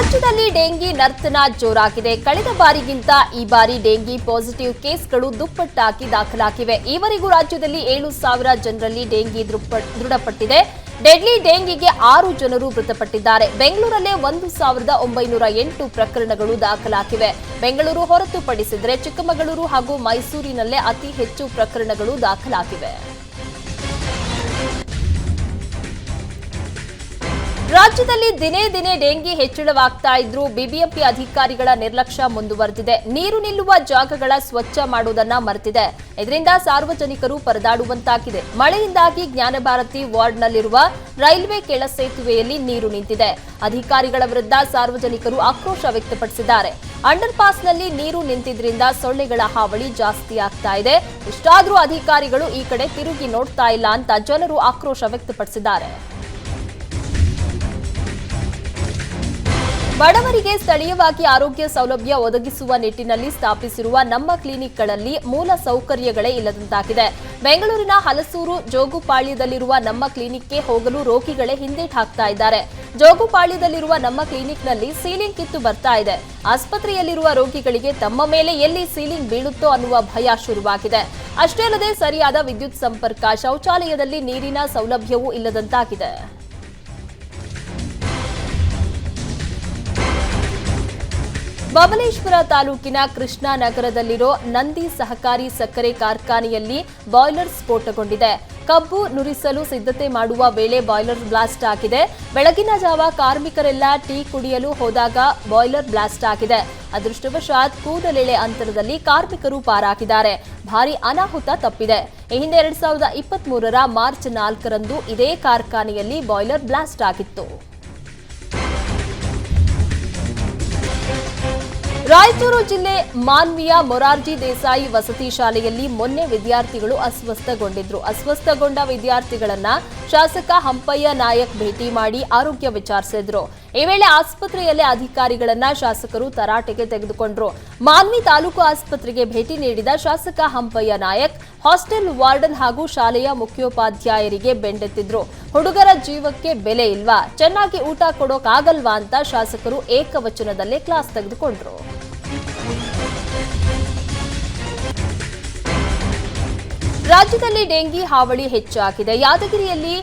ರಾಜ್ಯದಲ್ಲಿ ಡೆಂಗಿ ನರ್ತನ ಜೋರಾಗಿದೆ. ಕಳೆದ ಬಾರಿಗಿಂತ ಈ ಬಾರಿ ಡೆಂಗಿ ಪಾಸಿಟಿವ್ ಕೇಸ್ಗಳು ದುಪ್ಪಟ್ಟಾಗಿ ದಾಖಲಾಗಿವೆ. ಈವರೆಗೂ ರಾಜ್ಯದಲ್ಲಿ 7,000 ಜನರಲ್ಲಿ ಡೆಂಗಿ ದೃಢಪಟ್ಟಿದೆ. ಡೆಡ್ಲಿ ಡೆಂಗಿಗೆ 6 ಜನರು ಮೃತಪಟ್ಟಿದ್ದಾರೆ. ಬೆಂಗಳೂರಲ್ಲೇ 1,908 ಪ್ರಕರಣಗಳು ದಾಖಲಾಗಿವೆ. ಬೆಂಗಳೂರು ಹೊರತುಪಡಿಸಿದರೆ ಚಿಕ್ಕಮಗಳೂರು ಹಾಗೂ ಮೈಸೂರಿನಲ್ಲೇ ಅತಿ ಹೆಚ್ಚು ಪ್ರಕರಣಗಳು ದಾಖಲಾಗಿವೆ. ರಾಜ್ಯದಲ್ಲಿ ದಿನೇ ದಿನೇ ಡೆಂಗಿ ಹೆಚ್ಚಳವಾಗ್ತಾ ಇದ್ರೂ ಬಿಬಿಎಂಪಿ ಅಧಿಕಾರಿಗಳ ನಿರ್ಲಕ್ಷ್ಯ ಮುಂದುವರೆದಿದೆ. ನೀರು ನಿಲ್ಲುವ ಜಾಗಗಳ ಸ್ವಚ್ಛ ಮಾಡುವುದನ್ನ ಮರೆತಿದೆ. ಇದರಿಂದ ಸಾರ್ವಜನಿಕರು ಪರದಾಡುವಂತಾಗಿದೆ. ಮಳೆಯಿಂದಾಗಿ ಜ್ಞಾನಭಾರತಿ ವಾರ್ಡ್ನಲ್ಲಿರುವ ರೈಲ್ವೆ ಕೆಳ ಸೇತುವೆಯಲ್ಲಿ ನೀರು ನಿಂತಿದೆ. ಅಧಿಕಾರಿಗಳ ವಿರುದ್ಧ ಸಾರ್ವಜನಿಕರು ಆಕ್ರೋಶ ವ್ಯಕ್ತಪಡಿಸಿದ್ದಾರೆ. ಅಂಡರ್ ಪಾಸ್ನಲ್ಲಿ ನೀರು ನಿಂತಿದ್ರಿಂದ ಸೊಳ್ಳೆಗಳ ಹಾವಳಿ ಜಾಸ್ತಿ ಆಗ್ತಾ ಇದೆ. ಇಷ್ಟಾದ್ರೂ ಅಧಿಕಾರಿಗಳು ಈ ಕಡೆ ತಿರುಗಿ ನೋಡ್ತಾ ಇಲ್ಲ ಅಂತ ಜನರು ಆಕ್ರೋಶ ವ್ಯಕ್ತಪಡಿಸಿದ್ದಾರೆ. ಬಡವರಿಗೆ ಸ್ಥಳೀಯವಾಗಿ ಆರೋಗ್ಯ ಸೌಲಭ್ಯ ಒದಗಿಸುವ ನಿಟ್ಟಿನಲ್ಲಿ ಸ್ಥಾಪಿಸಿರುವ ನಮ್ಮ ಕ್ಲಿನಿಕ್ಗಳಲ್ಲಿ ಮೂಲ ಸೌಕರ್ಯಗಳೇ ಇಲ್ಲದಂತಾಗಿದೆ. ಬೆಂಗಳೂರಿನ ಹಲಸೂರು ಜೋಗುಪಾಳ್ಯದಲ್ಲಿರುವ ನಮ್ಮ ಕ್ಲಿನಿಕ್ಗೆ ಹೋಗಲು ರೋಗಿಗಳೇ ಹಿಂದೇಟು ಹಾಕ್ತಾ ಇದ್ದಾರೆ. ಜೋಗುಪಾಳ್ಯದಲ್ಲಿರುವ ನಮ್ಮ ಕ್ಲಿನಿಕ್ನಲ್ಲಿ ಸೀಲಿಂಗ್ ಕಿತ್ತು ಬರ್ತಾ ಇದೆ. ಆಸ್ಪತ್ರೆಯಲ್ಲಿರುವ ರೋಗಿಗಳಿಗೆ ತಮ್ಮ ಮೇಲೆ ಎಲ್ಲಿ ಸೀಲಿಂಗ್ ಬೀಳುತ್ತೋ ಅನ್ನುವ ಭಯ ಶುರುವಾಗಿದೆ. ಅಷ್ಟೇ ಅಲ್ಲದೆ ಸರಿಯಾದ ವಿದ್ಯುತ್ ಸಂಪರ್ಕ, ಶೌಚಾಲಯದಲ್ಲಿ ನೀರಿನ ಸೌಲಭ್ಯವೂ ಇಲ್ಲದಂತಾಗಿದೆ. ಬಬಲೇಶ್ವರ ತಾಲೂಕಿನ ಕೃಷ್ಣಾನಗರದಲ್ಲಿರೋ ನಂದಿ ಸಹಕಾರಿ ಸಕ್ಕರೆ ಕಾರ್ಖಾನೆಯಲ್ಲಿ ಬಾಯ್ಲರ್ ಸ್ಫೋಟಗೊಂಡಿದೆ. ಕಬ್ಬು ನುರಿಸಲು ಸಿದ್ಧತೆ ಮಾಡುವ ವೇಳೆ ಬಾಯ್ಲರ್ ಬ್ಲಾಸ್ಟ್ ಆಗಿದೆ. ಬೆಳಗಿನ ಜಾವ ಕಾರ್ಮಿಕರೆಲ್ಲ ಟೀ ಕುಡಿಯಲು ಹೋದಾಗ ಬಾಯ್ಲರ್ ಬ್ಲಾಸ್ಟ್ ಆಗಿದೆ. ಅದೃಷ್ಟವಶಾತ್ ಕೂದಲೆಳೆ ಅಂತರದಲ್ಲಿ ಕಾರ್ಮಿಕರು ಪಾರಾಗಿದ್ದಾರೆ. ಭಾರೀ ಅನಾಹುತ ತಪ್ಪಿದೆ. ಈ ಹಿಂದೆ 2023ರ ಮಾರ್ಚ್ 4ರಂದು ಇದೇ ಕಾರ್ಖಾನೆಯಲ್ಲಿ ಬಾಯ್ಲರ್ ಬ್ಲಾಸ್ಟ್ ಆಗಿತ್ತು. ರಾಯಚೂರು ಜಿಲ್ಲೆ ಮಾನ್ವಿಯ ಮೊರಾರ್ಜಿ ದೇಸಾಯಿ ವಸತಿ ಶಾಲೆಯಲ್ಲಿ ಮೊನ್ನೆ ವಿದ್ಯಾರ್ಥಿಗಳು ಅಸ್ವಸ್ಥಗೊಂಡಿದ್ರು. ಅಸ್ವಸ್ಥಗೊಂಡ ವಿದ್ಯಾರ್ಥಿಗಳನ್ನ ಶಾಸಕ ಹಂಪಯ್ಯ ನಾಯಕ್ ಭೇಟಿ ಮಾಡಿ ಆರೋಗ್ಯ ವಿಚಾರಿಸಿದ್ರು. ಈ ವೇಳೆ ಆಸ್ಪತ್ರೆಯಲ್ಲೇ ಅಧಿಕಾರಿಗಳನ್ನ ಶಾಸಕರು ತರಾಟೆಗೆ ತೆಗೆದುಕೊಂಡ್ರು. ಮಾನ್ವಿ ತಾಲೂಕು ಆಸ್ಪತ್ರೆಗೆ ಭೇಟಿ ನೀಡಿದ ಶಾಸಕ ಹಂಪಯ್ಯ ನಾಯಕ್ ಹಾಸ್ಟೆಲ್ ವಾರ್ಡನ್ ಹಾಗೂ ಶಾಲೆಯ ಮುಖ್ಯೋಪಾಧ್ಯಾಯರಿಗೆ ಬೆಂಡೆತ್ತಿದ್ರು. ಹುಡುಗರ ಜೀವಕ್ಕೆ ಬೆಲೆ ಇಲ್ವಾ, ಚೆನ್ನಾಗಿ ಊಟ ಕೊಡೋಕಾಗಲ್ವಾ ಅಂತ ಶಾಸಕರು ಏಕವಚನದಲ್ಲೇ ಕ್ಲಾಸ್ ತೆಗೆದುಕೊಂಡ್ರು. ರಾಜ್ಯದಲ್ಲಿ ಡೆಂಗಿ ಹಾವಳಿ ಹೆಚ್ಚಾಗಿದೆ. ಯಾದಗಿರಿಯಲ್ಲಿ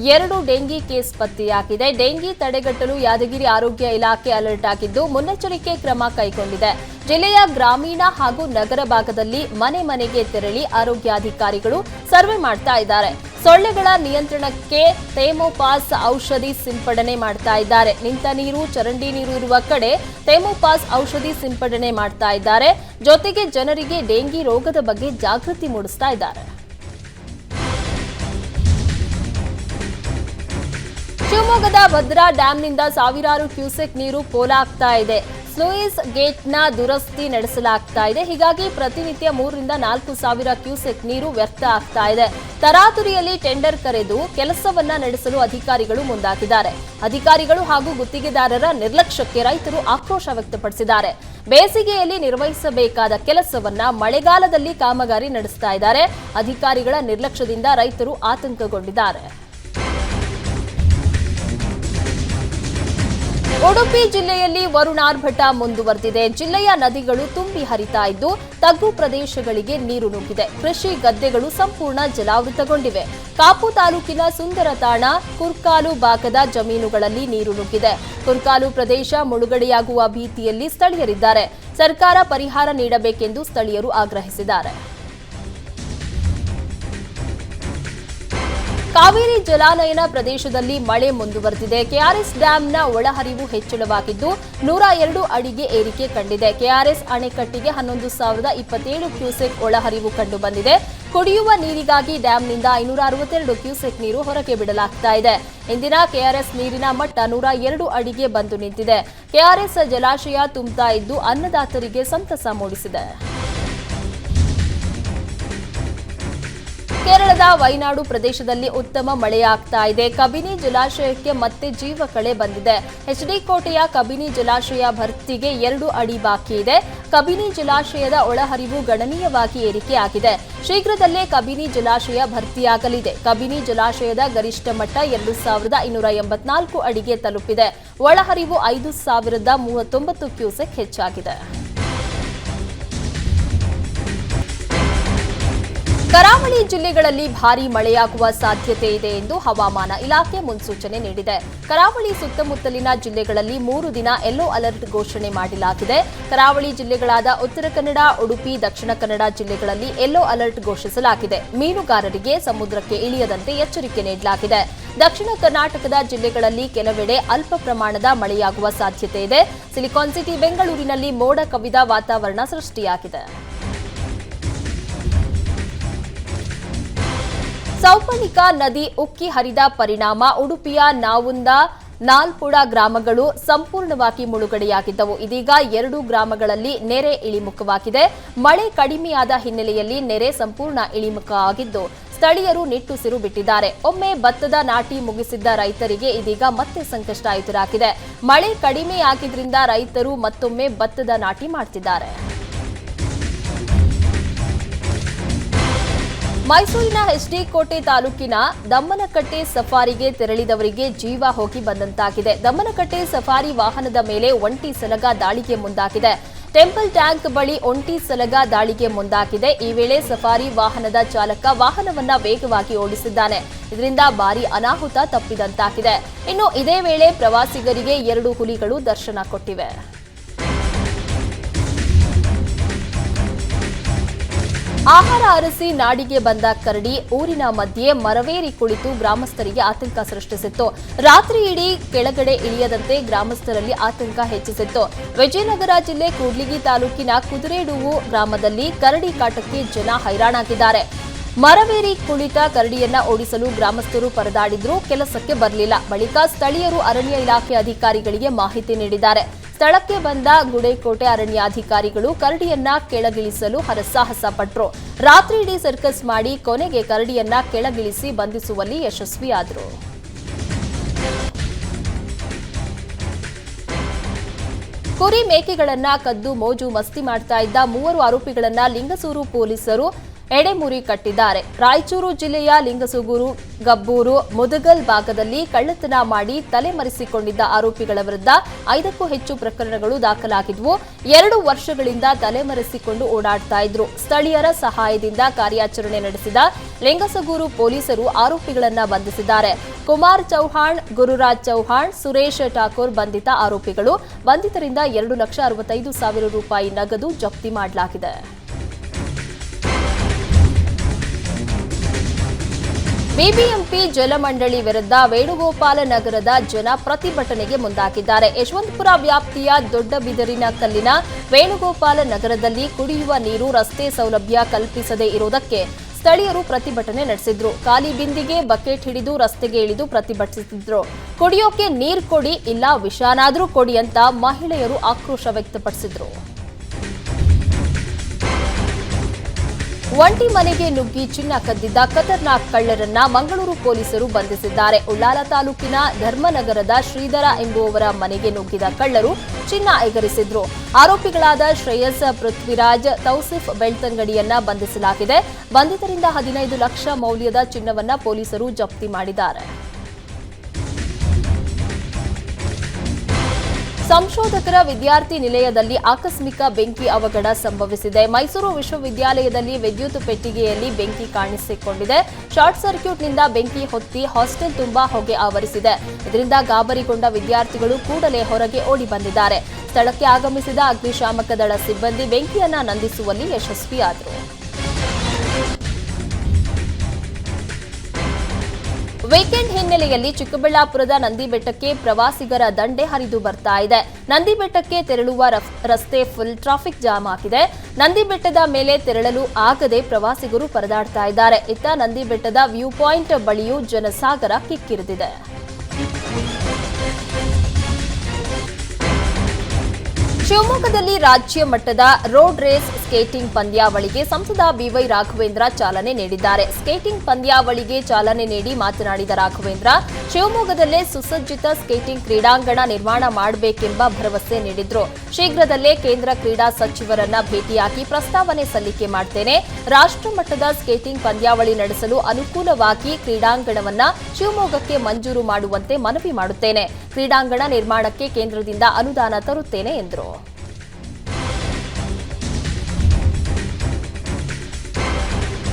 2 ಡೆಂಗಿ ಕೇಸ್ ಪತ್ತೆಯಾಗಿದೆ. ಡೆಂಗಿ ತಡೆಗಟ್ಟಲು ಯಾದಗಿರಿ ಆರೋಗ್ಯ ಇಲಾಖೆ ಅಲರ್ಟ್ ಆಗಿದ್ದು ಮುನ್ನೆಚ್ಚರಿಕೆ ಕ್ರಮ ಕೈಗೊಂಡಿದೆ. ಜಿಲ್ಲೆಯ ಗ್ರಾಮೀಣ ಹಾಗೂ ನಗರ ಭಾಗದಲ್ಲಿ ಮನೆ ಮನೆಗೆ ತೆರಳಿ ಆರೋಗ್ಯಾಧಿಕಾರಿಗಳು ಸರ್ವೆ ಮಾಡ್ತಾ ಇದ್ದಾರೆ. ಸೊಳ್ಳೆಗಳ ನಿಯಂತ್ರಣಕ್ಕೆ ಥೇಮೋಪಾಸ್ ಔಷಧಿ ಸಿಂಪಡಣೆ ಮಾಡ್ತಾ ಇದ್ದಾರೆ. ನಿಂತ ನೀರು, ಚರಂಡಿ ನೀರು ಇರುವ ಕಡೆ ಥೇಮೋಪಾಸ್ ಔಷಧಿ ಸಿಂಪಡಣೆ ಮಾಡ್ತಾ ಇದ್ದಾರೆ. ಜೊತೆಗೆ ಜನರಿಗೆ ಡೆಂಗಿ ರೋಗದ ಬಗ್ಗೆ ಜಾಗೃತಿ ಮೂಡಿಸ್ತಾ ಇದ್ದಾರೆ. ಶಿವಮೊಗ್ಗದ ಭದ್ರಾ ಡ್ಯಾಂನಿಂದ ಸಾವಿರಾರು ಕ್ಯೂಸೆಕ್ ನೀರು ಪೋಲಾಗ್ತಾ ಇದೆ. ಸ್ಲೂಯಿಸ್ ಗೇಟ್ನ ದುರಸ್ತಿ ನಡೆಸಲಾಗ್ತಾ ಇದೆ. ಹೀಗಾಗಿ ಪ್ರತಿನಿತ್ಯ 3ರಿಂದ 4 ಸಾವಿರ ಕ್ಯೂಸೆಕ್ ನೀರು ವ್ಯರ್ಥ ಆಗ್ತಾ ಇದೆ. ತರಾತುರಿಯಲ್ಲಿ ಟೆಂಡರ್ ಕರೆದು ಕೆಲಸವನ್ನ ನಡೆಸಲು ಅಧಿಕಾರಿಗಳು ಮುಂದಾಗಿದ್ದಾರೆ. ಅಧಿಕಾರಿಗಳು ಹಾಗೂ ಗುತ್ತಿಗೆದಾರರ ನಿರ್ಲಕ್ಷ್ಯಕ್ಕೆ ರೈತರು ಆಕ್ರೋಶ ವ್ಯಕ್ತಪಡಿಸಿದ್ದಾರೆ. ಬೇಸಿಗೆಯಲ್ಲಿ ನಿರ್ವಹಿಸಬೇಕಾದ ಕೆಲಸವನ್ನ ಮಳೆಗಾಲದಲ್ಲಿ ಕಾಮಗಾರಿ ನಡೆಸ್ತಾ ಇದ್ದಾರೆ. ಅಧಿಕಾರಿಗಳ ನಿರ್ಲಕ್ಷ್ಯದಿಂದ ರೈತರು ಆತಂಕಗೊಂಡಿದ್ದಾರೆ. ಉಡುಪಿ ಜಿಲ್ಲೆಯಲ್ಲಿ ವರುಣಾರ್ಭಟ ಮುಂದುವರೆದಿದೆ. ಜಿಲ್ಲೆಯ ನದಿಗಳು ತುಂಬಿ ಹರಿತಾ ಇದ್ದು ತಗ್ಗು ಪ್ರದೇಶಗಳಿಗೆ ನೀರು ನುಗ್ಗಿದೆ. ಕೃಷಿ ಗದ್ದೆಗಳು ಸಂಪೂರ್ಣ ಜಲಾವೃತಗೊಂಡಿವೆ. ಕಾಪು ತಾಲೂಕಿನ ಸುಂದರತಾಣ, ಕುರ್ಕಾಲು ಭಾಗದ ಜಮೀನುಗಳಲ್ಲಿ ನೀರು ನುಗ್ಗಿದೆ. ಕುರ್ಕಾಲು ಪ್ರದೇಶ ಮುಳುಗಡೆಯಾಗುವ ಭೀತಿಯಲ್ಲಿ ಸ್ಥಳೀಯರಿದ್ದಾರೆ. ಸರ್ಕಾರ ಪರಿಹಾರ ನೀಡಬೇಕೆಂದು ಸ್ಥಳೀಯರು ಆಗ್ರಹಿಸಿದ್ದಾರೆ. ಕಾವೇರಿ ಜಲಾನಯನ ಪ್ರದೇಶದಲ್ಲಿ ಮಳೆ ಮುಂದುವರೆದಿದೆ. ಕೆಆರ್ಎಸ್ ಡ್ಯಾಂನ ಒಳಹರಿವು ಹೆಚ್ಚಳವಾಗಿದ್ದು 102 ಅಡಿಗೆ ಏರಿಕೆ ಕಂಡಿದೆ. ಕೆಆರ್ಎಸ್ ಅಣೆಕಟ್ಟಿಗೆ 11,027 ಕ್ಯೂಸೆಕ್ ಒಳಹರಿವು ಕಂಡುಬಂದಿದೆ. ಕುಡಿಯುವ ನೀರಿಗಾಗಿ ಡ್ಯಾಂನಿಂದ 562 ಕ್ಯೂಸೆಕ್ ನೀರು ಹೊರಗೆ ಬಿಡಲಾಗ್ತಾ ಇದೆ. ಇಂದಿನ ಕೆಆರ್ಎಸ್ ನೀರಿನ ಮಟ್ಟ 102 ಅಡಿಗೆ ಬಂದು ನಿಂತಿದೆ. ಕೆಆರ್ಎಸ್ ಜಲಾಶಯ ತುಂಬುತ್ತಾ ಇದ್ದು ಅನ್ನದಾತರಿಗೆ ಸಂತಸ ಮೂಡಿಸಿದೆ. ಕೇರಳದ ವೈನಾಡು ಪ್ರದೇಶದಲ್ಲಿ ಉತ್ತಮ ಮಳೆಯಾಗ್ತಾ ಇದೆ. ಕಬಿನಿ ಜಲಾಶಯಕ್ಕೆ ಮತ್ತೆ ಜೀವ ಕಳೆ ಬಂದಿದೆ. ಎಚ್ಡಿ ಕೋಟೆಯ ಕಬಿನಿ ಜಲಾಶಯ ಭರ್ತಿಗೆ 2 ಅಡಿ ಬಾಕಿ ಇದೆ. ಕಬಿನಿ ಜಲಾಶಯದ ಒಳಹರಿವು ಗಣನೀಯವಾಗಿ ಏರಿಕೆಯಾಗಿದೆ. ಶೀಘ್ರದಲ್ಲೇ ಕಬಿನಿ ಜಲಾಶಯ ಭರ್ತಿಯಾಗಲಿದೆ. ಕಬಿನಿ ಜಲಾಶಯದ ಗರಿಷ್ಠ ಮಟ್ಟ 2284 ಅಡಿಗೆ ತಲುಪಿದೆ. ಒಳಹರಿವು 5039 ಕ್ಯೂಸೆಕ್ ಹೆಚ್ಚಾಗಿದೆ. ಕರಾವಳಿ ಜಿಲ್ಲೆಗಳಲ್ಲಿ ಭಾರೀ ಮಳೆಯಾಗುವ ಸಾಧ್ಯತೆ ಇದೆ ಎಂದು ಹವಾಮಾನ ಇಲಾಖೆ ಮುನ್ಸೂಚನೆ ನೀಡಿದೆ. ಕರಾವಳಿ ಸುತ್ತಮುತ್ತಲಿನ ಜಿಲ್ಲೆಗಳಲ್ಲಿ 3 ದಿನ ಯೆಲ್ಲೋ ಅಲರ್ಟ್ ಘೋಷಣೆ ಮಾಡಲಾಗಿದೆ. ಕರಾವಳಿ ಜಿಲ್ಲೆಗಳಾದ ಉತ್ತರ ಕನ್ನಡ, ಉಡುಪಿ, ದಕ್ಷಿಣ ಕನ್ನಡ ಜಿಲ್ಲೆಗಳಲ್ಲಿ ಯೆಲ್ಲೋ ಅಲರ್ಟ್ ಘೋಷಿಸಲಾಗಿದೆ. ಮೀನುಗಾರರಿಗೆ ಸಮುದ್ರಕ್ಕೆ ಇಳಿಯದಂತೆ ಎಚ್ಚರಿಕೆ ನೀಡಲಾಗಿದೆ. ದಕ್ಷಿಣ ಕರ್ನಾಟಕದ ಜಿಲ್ಲೆಗಳಲ್ಲಿ ಕೆಲವೆಡೆ ಅಲ್ಪ ಪ್ರಮಾಣದ ಮಳೆಯಾಗುವ ಸಾಧ್ಯತೆ ಇದೆ. ಸಿಲಿಕಾನ್ ಸಿಟಿ ಬೆಂಗಳೂರಿನಲ್ಲಿ ಮೋಡ ಕವಿದ ವಾತಾವರಣ ಸೃಷ್ಟಿಯಾಗಿದೆ. ಸೌಪರ್ಣಿಕಾ ನದಿ ಉಕ್ಕಿ ಹರಿದ ಪರಿಣಾಮ ಉಡುಪಿಯ ನಾವುಂದ, ನಾಲ್ಪುಡ ಗ್ರಾಮಗಳು ಸಂಪೂರ್ಣವಾಗಿ ಮುಳುಗಡೆಯಾಗಿದ್ದವು. ಇದೀಗ 2 ಗ್ರಾಮಗಳಲ್ಲಿ ನೆರೆ ಇಳಿಮುಖವಾಗಿದೆ. ಮಳೆ ಕಡಿಮೆಯಾದ ಹಿನ್ನೆಲೆಯಲ್ಲಿ ನೆರೆ ಸಂಪೂರ್ಣ ಇಳಿಮುಖವಾಗಿದ್ದು ಸ್ಥಳೀಯರು ನಿಟ್ಟುಸಿರು ಬಿಟ್ಟಿದ್ದಾರೆ. ಒಮ್ಮೆ ಭತ್ತದ ನಾಟಿ ಮುಗಿಸಿದ್ದ ರೈತರಿಗೆ ಇದೀಗ ಮತ್ತೆ ಸಂಕಷ್ಟ ಎದುರಾಗಿದೆ. ಮಳೆ ಕಡಿಮೆಯಾಗಿದ್ರಿಂದ ರೈತರು ಮತ್ತೊಮ್ಮೆ ಭತ್ತದ ನಾಟಿ ಮಾಡ್ತಿದ್ದಾರೆ. ಮೈಸೂರಿನ ಎಚ್ಡಿ ಕೋಟೆ ತಾಲೂಕಿನ ದಮ್ಮನಕಟ್ಟೆ ಸಫಾರಿಗೆ ತೆರಳಿದವರಿಗೆ ಜೀವ ಹೋಗಿ ಬಂದಂತಾಗಿದೆ. ದಮ್ಮನಕಟ್ಟೆ ಸಫಾರಿ ವಾಹನದ ಮೇಲೆ ಒಂಟಿ ಸಲಗ ದಾಳಿಗೆ ಮುಂದಾಗಿದೆ. ಟೆಂಪಲ್ ಟ್ಯಾಂಕ್ ಬಳಿ ಒಂಟಿ ಸಲಗ ದಾಳಿಗೆ ಮುಂದಾಗಿದೆ. ಈ ವೇಳೆ ಸಫಾರಿ ವಾಹನದ ಚಾಲಕ ವಾಹನವನ್ನ ವೇಗವಾಗಿ ಓಡಿಸಿದ್ದಾನೆ. ಇದರಿಂದ ಭಾರೀ ಅನಾಹುತ ತಪ್ಪಿದಂತಾಗಿದೆ. ಇನ್ನು ಇದೇ ವೇಳೆ ಪ್ರವಾಸಿಗರಿಗೆ 2 ಹುಲಿಗಳು ದರ್ಶನ ಕೊಟ್ಟಿವೆ. ಆಹಾರ ಅರಸಿ ನಾಡಿಗೆ ಬಂದ ಕರಡಿ ಊರಿನ ಮಧ್ಯೆ ಮರವೇರಿ ಕುಳಿತು ಗ್ರಾಮಸ್ಥರಿಗೆ ಆತಂಕ ಸೃಷ್ಟಿಸಿತ್ತು. ರಾತ್ರಿ ಇಡೀ ಕೆಳಗಡೆ ಇಳಿಯದಂತೆ ಗ್ರಾಮಸ್ಥರಲ್ಲಿ ಆತಂಕ ಹೆಚ್ಚಿಸಿತ್ತು. ವಿಜಯನಗರ ಜಿಲ್ಲೆ ಕೂಡ್ಲಿಗಿ ತಾಲೂಕಿನ ಕುದುರೆಡುವು ಗ್ರಾಮದಲ್ಲಿ ಕರಡಿ ಕಾಟಕ್ಕೆ ಜನ ಹೈರಾಣಾಗಿದ್ದಾರೆ. ಮರವೇರಿ ಕುಳಿತ ಕರಡಿಯನ್ನ ಓಡಿಸಲು ಗ್ರಾಮಸ್ಥರು ಪರದಾಡಿದ್ರೂ ಕೆಲಸಕ್ಕೆ ಬರಲಿಲ್ಲ. ಬಳಿಕ ಸ್ಥಳೀಯರು ಅರಣ್ಯ ಇಲಾಖೆ ಅಧಿಕಾರಿಗಳಿಗೆ ಮಾಹಿತಿ ನೀಡಿದ್ದಾರೆ. ಸ್ಥಳಕ್ಕೆ ಬಂದ ಗುಡೇಕೋಟೆ ಅರಣ್ಯಾಧಿಕಾರಿಗಳು ಕರಡಿಯನ್ನ ಕೆಳಗಿಳಿಸಲು ಹರಸಾಹಸ ಪಟ್ಟರು. ರಾತ್ರಿ ಇಡೀ ಸರ್ಕಸ್ ಮಾಡಿ ಕೊನೆಗೆ ಕರಡಿಯನ್ನ ಕೆಳಗಿಳಿಸಿ ಬಂಧಿಸುವಲ್ಲಿ ಯಶಸ್ವಿಯಾದರು. ಕುರಿ ಮೇಕೆಗಳನ್ನ ಕದ್ದು ಮೋಜು ಮಸ್ತಿ ಮಾಡ್ತಾ ಇದ್ದ 3 ಆರೋಪಿಗಳನ್ನ ಲಿಂಗಸೂರು ಪೊಲೀಸರು ಎಡೆಮುರಿ ಕಟ್ಟಿದ್ದಾರೆ. ರಾಯಚೂರು ಜಿಲ್ಲೆಯ ಲಿಂಗಸುಗೂರು, ಗಬ್ಬೂರು, ಮುದಗಲ್ ಭಾಗದಲ್ಲಿ ಕಳ್ಳತನ ಮಾಡಿ ತಲೆಮರೆಸಿಕೊಂಡಿದ್ದ ಆರೋಪಿಗಳ ವಿರುದ್ಧ 5ಕ್ಕೂ ಹೆಚ್ಚು ಪ್ರಕರಣಗಳು ದಾಖಲಾಗಿದ್ವು. 2 ವರ್ಷಗಳಿಂದ ತಲೆಮರೆಸಿಕೊಂಡು ಓಡಾಡ್ತಾ ಇದ್ರು. ಸ್ಥಳೀಯರ ಸಹಾಯದಿಂದ ಕಾರ್ಯಾಚರಣೆ ನಡೆಸಿದ ಲಿಂಗಸಗೂರು ಪೊಲೀಸರು ಆರೋಪಿಗಳನ್ನ ಬಂಧಿಸಿದ್ದಾರೆ. ಕುಮಾರ್ ಚೌಹಾಣ್, ಗುರುರಾಜ್ ಚೌಹಾಣ್, ಸುರೇಶ್ ಠಾಕೂರ್ ಬಂಧಿತ ಆರೋಪಿಗಳು. ಬಂಧಿತರಿಂದ 2,65,000 ರೂಪಾಯಿ ನಗದು ಜಪ್ತಿ ಮಾಡಲಾಗಿದೆ. ಬಿಬಿಎಂಪಿ ಜಲಮಂಡಳಿ ವಿರುದ್ಧ ವೇಣುಗೋಪಾಲ ನಗರದ ಜನ ಪ್ರತಿಭಟನೆಗೆ ಮುಂದಾಗಿದ್ದಾರೆ. ಯಶವಂತಪುರ ವ್ಯಾಪ್ತಿಯ ದೊಡ್ಡ ಬಿದರಿನ ಕಲ್ಲಿನ ವೇಣುಗೋಪಾಲ ನಗರದಲ್ಲಿ ಕುಡಿಯುವ ನೀರು, ರಸ್ತೆ ಸೌಲಭ್ಯ ಕಲ್ಪಿಸದೇ ಇರುವುದಕ್ಕೆ ಸ್ಥಳೀಯರು ಪ್ರತಿಭಟನೆ ನಡೆಸಿದ್ರು. ಖಾಲಿ ಬಿಂದಿಗೆ, ಬಕೆಟ್ ಹಿಡಿದು ರಸ್ತೆಗೆ ಇಳಿದು ಪ್ರತಿಭಟಿಸಿದ್ರು. ಕುಡಿಯೋಕೆ ನೀರು ಕೊಡಿ, ಇಲ್ಲ ವಿಷಾನಾದ್ರೂ ಕೊಡಿ ಅಂತ ಮಹಿಳೆಯರು ಆಕ್ರೋಶ ವ್ಯಕ್ತಪಡಿಸಿದ್ರು. ಒಂಟಿ ಮನೆಗೆ ನುಗ್ಗಿ ಚಿನ್ನ ಕದ್ದಿದ್ದ ಖತರ್ನಾಕ್ ಕಳ್ಳರನ್ನ ಮಂಗಳೂರು ಪೊಲೀಸರು ಬಂಧಿಸಿದ್ದಾರೆ. ಉಳ್ಳಾಲ ತಾಲೂಕಿನ ಧರ್ಮನಗರದ ಶ್ರೀಧರ ಎಂಬುವವರ ಮನೆಗೆ ನುಗ್ಗಿದ ಕಳ್ಳರು ಚಿನ್ನ ಎಗರಿಸಿದ್ರು. ಆರೋಪಿಗಳಾದ ಶ್ರೇಯಸ್, ಪೃಥ್ವಿರಾಜ್, ತೌಸಿಫ್ ಬೆಳ್ತಂಗಡಿಯನ್ನ ಬಂಧಿಸಲಾಗಿದೆ. ಬಂಧಿತರಿಂದ 15 ಲಕ್ಷ ಮೌಲ್ಯದ ಚಿನ್ನವನ್ನ ಪೊಲೀಸರು ಜಪ್ತಿ ಮಾಡಿದ್ದಾರೆ. ಸಂಶೋಧಕರ ವಿದ್ಯಾರ್ಥಿ ನಿಲಯದಲ್ಲಿ ಆಕಸ್ಮಿಕ ಬೆಂಕಿ ಅವಘಡ ಸಂಭವಿಸಿದೆ. ಮೈಸೂರು ವಿಶ್ವವಿದ್ಯಾಲಯದಲ್ಲಿ ವಿದ್ಯುತ್ ಪೆಟ್ಟಿಗೆಯಲ್ಲಿ ಬೆಂಕಿ ಕಾಣಿಸಿಕೊಂಡಿದೆ. ಶಾರ್ಟ್ ಸರ್ಕ್ಯೂಟ್ನಿಂದ ಬೆಂಕಿ ಹೊತ್ತಿ ಹಾಸ್ಟೆಲ್ ತುಂಬಾ ಹೊಗೆ ಆವರಿಸಿದೆ. ಇದರಿಂದ ಗಾಬರಿಗೊಂಡ ವಿದ್ಯಾರ್ಥಿಗಳು ಕೂಡಲೇ ಹೊರಗೆ ಓಡಿ ಬಂದಿದ್ದಾರೆ. ಸ್ಥಳಕ್ಕೆ ಆಗಮಿಸಿದ ಅಗ್ನಿಶಾಮಕ ದಳ ಸಿಬ್ಬಂದಿ ಬೆಂಕಿಯನ್ನ ನಂದಿಸುವಲ್ಲಿ ಯಶಸ್ವಿಯಾದರು. ವೀಕೆಂಡ್ ಹಿನ್ನೆಲೆಯಲ್ಲಿ ಚಿಕ್ಕಬಳ್ಳಾಪುರದ ನಂದಿಬೆಟ್ಟಕ್ಕೆ ಪ್ರವಾಸಿಗರ ದಂಡೆ ಹರಿದು ಬರ್ತಾ ಇದೆ. ನಂದಿಬೆಟ್ಟಕ್ಕೆ ತೆರಳುವ ರಸ್ತೆ ಫುಲ್ ಟ್ರಾಫಿಕ್ ಜಾಮ್ ಆಗಿದೆ. ನಂದಿಬೆಟ್ಟದ ಮೇಲೆ ತೆರಳಲು ಆಗದೆ ಪ್ರವಾಸಿಗರು ಪರದಾಡ್ತಾ ಇದ್ದಾರೆ. ಇತ್ತ ನಂದಿಬೆಟ್ಟದ ವ್ಯೂ ಪಾಯಿಂಟ್ ಬಳಿಯೂ ಜನಸಾಗರ ಕಿಕ್ಕಿರಿದಿದೆ. ಶಿವಮೊಗ್ಗದಲ್ಲಿ ರಾಜ್ಯ ಮಟ್ಟದ ರೋಡ್ ರೇಸ್ ಸ್ಕೇಟಿಂಗ್ ಪಂದ್ಯಾವಳಿಗೆ ಸಂಸದ ಬಿವೈ ರಾಘವೇಂದ್ರ ಚಾಲನೆ ನೀಡಿದ್ದಾರೆ. ಸ್ಕೇಟಿಂಗ್ ಪಂದ್ಯಾವಳಿಗೆ ಚಾಲನೆ ನೀಡಿ ಮಾತನಾಡಿದ ರಾಘವೇಂದ್ರ, ಶಿವಮೊಗ್ಗದಲ್ಲೇ ಸುಸಜ್ಜಿತ ಸ್ಕೇಟಿಂಗ್ ಕ್ರೀಡಾಂಗಣ ನಿರ್ಮಾಣ ಮಾಡಬೇಕೆಂಬ ಭರವಸೆ ನೀಡಿದ್ರು. ಶೀಘ್ರದಲ್ಲೇ ಕೇಂದ್ರ ಕ್ರೀಡಾ ಸಚಿವರನ್ನ ಭೇಟಿಯಾಗಿ ಪ್ರಸ್ತಾವನೆ ಸಲ್ಲಿಕೆ ಮಾಡ್ತೇನೆ. ರಾಷ್ಟ್ರ ಮಟ್ಟದ ಸ್ಕೇಟಿಂಗ್ ಪಂದ್ಯಾವಳಿ ನಡೆಸಲು ಅನುಕೂಲವಾಗಿ ಕ್ರೀಡಾಂಗಣವನ್ನ ಶಿವಮೊಗ್ಗಕ್ಕೆ ಮಂಜೂರು ಮಾಡುವಂತೆ ಮನವಿ ಮಾಡುತ್ತೇನೆ. ಕ್ರೀಡಾಂಗಣ ನಿರ್ಮಾಣಕ್ಕೆ ಕೇಂದ್ರದಿಂದ ಅನುದಾನ ತರುತ್ತೇನೆ ಎಂದರು.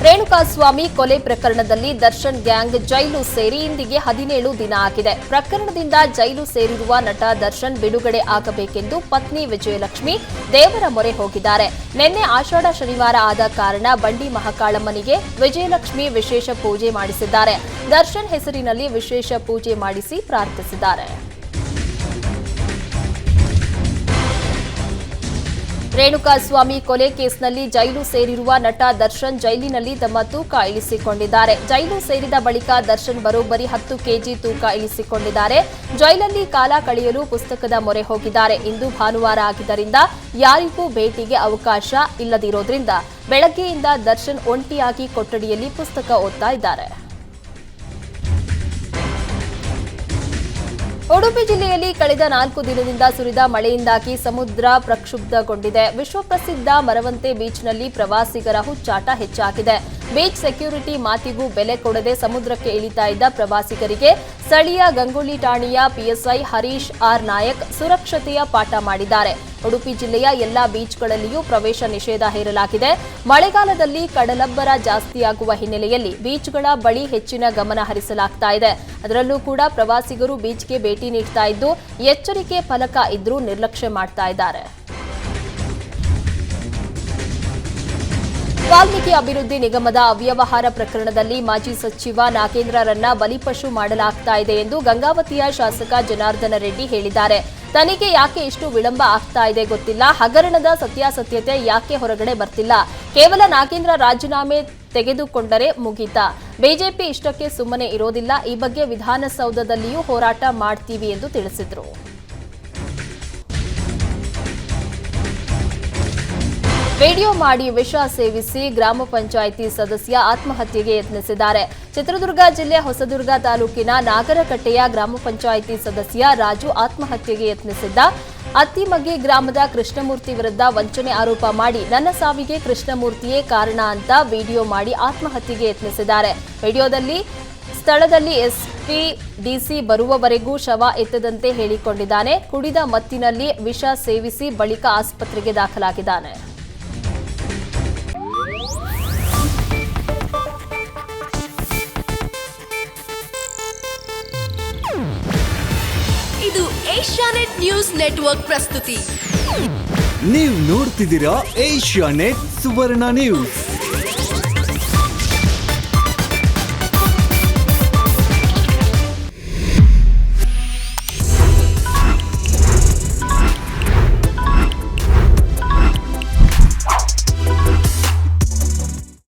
ರೇಣುಕಾಸ್ವಾಮಿ ಕೊಲೆ ಪ್ರಕರಣದಲ್ಲಿ ದರ್ಶನ್ ಗ್ಯಾಂಗ್ ಜೈಲು ಸೇರಿ ಇಂದಿಗೆ 17 ದಿನ ಆಗಿದೆ. ಪ್ರಕರಣದಿಂದ ಜೈಲು ಸೇರಿರುವ ನಟ ದರ್ಶನ್ ಬಿಡುಗಡೆ ಆಗಬೇಕೆಂದು ಪತ್ನಿ ವಿಜಯಲಕ್ಷ್ಮಿ ದೇವರ ಮೊರೆ ಹೋಗಿದ್ದಾರೆ. ನಿನ್ನೆ ಆಷಾಢ ಶನಿವಾರ ಆದ ಕಾರಣ ಬಂಡಿ ಮಹಾಕಾಳಮ್ಮನಿಗೆ ವಿಜಯಲಕ್ಷ್ಮಿ ವಿಶೇಷ ಪೂಜೆ ಮಾಡಿಸಿದ್ದಾರೆ. ದರ್ಶನ್ ಹೆಸರಿನಲ್ಲಿ ವಿಶೇಷ ಪೂಜೆ ಮಾಡಿಸಿ ಪ್ರಾರ್ಥಿಸಿದ್ದಾರೆ. ರೇಣುಕಾಸ್ವಾಮಿ ಕೊಲೆ ಕೇಸ್ನಲ್ಲಿ ಜೈಲು ಸೇರಿರುವ ನಟ ದರ್ಶನ್ ಜೈಲಿನಲ್ಲಿ ತಮ್ಮ ತೂಕ ಇಳಿಸಿಕೊಂಡಿದ್ದಾರೆ. ಜೈಲು ಸೇರಿದ ಬಳಿಕ ದರ್ಶನ್ ಬರೋಬ್ಬರಿ 10 ಕೆಜಿ ತೂಕ ಇಳಿಸಿಕೊಂಡಿದ್ದಾರೆ. ಜೈಲಲ್ಲಿ ಕಾಲ ಕಳೆಯಲು ಪುಸ್ತಕದ ಮೊರೆ ಹೋಗಿದ್ದಾರೆ. ಇಂದು ಭಾನುವಾರ ಆಗಿದ್ದರಿಂದ ಯಾರಿಗೂ ಭೇಟಿಗೆ ಅವಕಾಶ ಇಲ್ಲದಿರೋದ್ರಿಂದ ಬೆಳಗ್ಗೆಯಿಂದ ದರ್ಶನ್ ಒಂಟಿಯಾಗಿ ಕೊಠಡಿಯಲ್ಲಿ ಪುಸ್ತಕ ಓದ್ತಾ ಇದ್ದಾರೆ. ಉಡುಪಿ ಜಿಲ್ಲೆಯಲ್ಲಿ ಕಳೆದ 4 ದಿನದಿಂದ ಸುರಿದ ಮಳೆಯಿಂದಾಗಿ ಸಮುದ್ರ ಪ್ರಕ್ಷುಬ್ಧಗೊಂಡಿದೆ. ವಿಶ್ವಪ್ರಸಿದ್ಧ ಮರವಂತೆ ಬೀಚ್ನಲ್ಲಿ ಪ್ರವಾಸಿಗರ ಹುಚ್ಚಾಟ ಹೆಚ್ಚಾಗಿದೆ. ಬೀಚ್ ಸೆಕ್ಯೂರಿಟಿ ಮಾತಿಗೂ ಬೆಲೆ ಕೊಡದೆ ಸಮುದ್ರಕ್ಕೆ ಇಳಿತಾ ಇದ್ದ ಪ್ರವಾಸಿಗರಿಗೆ ಸ್ಥಳೀಯ ಗಂಗೊಳ್ಳಿ ಠಾಣೆಯ ಪಿಎಸ್ಐ ಹರೀಶ್ ಆರ್ ನಾಯಕ್ ಸುರಕ್ಷತೆಯ ಪಾಠ ಮಾಡಿದ್ದಾರೆ. ಉಡುಪಿ ಜಿಲ್ಲೆಯ ಎಲ್ಲಾ ಬೀಚ್ಗಳಲ್ಲಿಯೂ ಪ್ರವೇಶ ನಿಷೇಧ ಹೇರಲಾಗಿದೆ. ಮಳೆಗಾಲದಲ್ಲಿ ಕಡಲಬ್ಬರ ಜಾಸ್ತಿಯಾಗುವ ಹಿನ್ನೆಲೆಯಲ್ಲಿ ಬೀಚ್ಗಳ ಬಳಿ ಹೆಚ್ಚಿನ ಗಮನ ಹರಿಸಲಾಗ್ತಾ ಇದೆ. ಅದರಲ್ಲೂ ಕೂಡ ಪ್ರವಾಸಿಗರು ಬೀಚ್ಗೆ ಭೇಟಿ ನೀಡ್ತಾ ಇದ್ದು ಎಚ್ಚರಿಕೆ ಫಲಕ ಇದ್ರೂ ನಿರ್ಲಕ್ಷ್ಯ ಮಾಡ್ತಾ ಇದ್ದಾರೆ. ವಾಲ್ಮೀಕಿ ಅಭಿವೃದ್ಧಿ ನಿಗಮದ ಅವ್ಯವಹಾರ ಪ್ರಕರಣದಲ್ಲಿ ಮಾಜಿ ಸಚಿವ ನಾಗೇಂದ್ರರನ್ನ ಬಲಿಪಶು ಮಾಡಲಾಗ್ತಾ ಇದೆ ಎಂದು ಗಂಗಾವತಿಯ ಶಾಸಕ ಜನಾರ್ದನ ರೆಡ್ಡಿ ಹೇಳಿದ್ದಾರೆ. ತನಿಖೆ ಯಾಕೆ ಇಷ್ಟು ವಿಳಂಬ ಆಗ್ತಾ ಇದೆ ಗೊತ್ತಿಲ್ಲ. ಹಗರಣದ ಸತ್ಯಾಸತ್ಯತೆ ಯಾಕೆ ಹೊರಗಡೆ ಬರ್ತಿಲ್ಲ. ಕೇವಲ ನಾಗೇಂದ್ರ ರಾಜೀನಾಮೆ ತೆಗೆದುಕೊಂಡರೆ ಮುಗೀತಾ. ಬಿಜೆಪಿ ಇಷ್ಟಕ್ಕೆ ಸುಮ್ಮನೆ ಇರೋದಿಲ್ಲ. ಈ ಬಗ್ಗೆ ವಿಧಾನಸೌಧದಲ್ಲಿಯೂ ಹೋರಾಟ ಮಾಡ್ತೀವಿ ಎಂದು ತಿಳಿಸಿದರು. ವಿಡಿಯೋ ಮಾಡಿ ವಿಷ ಸೇವಿಸಿ ಗ್ರಾಮ ಪಂಚಾಯಿತಿ ಸದಸ್ಯ ಆತ್ಮಹತ್ಯೆಗೆ ಯತ್ನಿಸಿದ್ದಾರೆ. ಚಿತ್ರದುರ್ಗ ಜಿಲ್ಲೆ ಹೊಸದುರ್ಗ ತಾಲೂಕಿನ ನಾಗರಕಟ್ಟೆಯ ಗ್ರಾಮ ಪಂಚಾಯಿತಿ ಸದಸ್ಯ ರಾಜು ಆತ್ಮಹತ್ಯೆಗೆ ಯತ್ನಿಸಿದ್ದ. ಅತ್ತಿಮಗ್ಗೆ ಗ್ರಾಮದ ಕೃಷ್ಣಮೂರ್ತಿ ವಿರುದ್ಧ ವಂಚನೆ ಆರೋಪ ಮಾಡಿ ನನ್ನ ಸಾವಿಗೆ ಕೃಷ್ಣಮೂರ್ತಿಯೇ ಕಾರಣ ಅಂತ ವಿಡಿಯೋ ಮಾಡಿ ಆತ್ಮಹತ್ಯೆಗೆ ಯತ್ನಿಸಿದ್ದಾರೆ. ವಿಡಿಯೋದಲ್ಲಿ ಸ್ಥಳದಲ್ಲಿ ಎಸ್ಪಿ ಡಿಸಿ ಬರುವವರೆಗೂ ಶವ ಎತ್ತದಂತೆ ಹೇಳಿಕೊಂಡಿದ್ದಾನೆ. ಕುಡಿದ ಮತ್ತಿನಲ್ಲಿ ವಿಷ ಸೇವಿಸಿ ಬಳಿಕ ಆಸ್ಪತ್ರೆಗೆ ದಾಖಲಾಗಿದ್ದಾನೆ. ಇದು ಏಷ್ಯಾನೆಟ್ ನ್ಯೂಸ್ ನೆಟ್ವರ್ಕ್ ಪ್ರಸ್ತುತಿ. ನೀವು ನೋಡ್ತಿದ್ದೀರಾ ಏಷ್ಯಾನೆಟ್ ಸುವರ್ಣ ನ್ಯೂಸ್.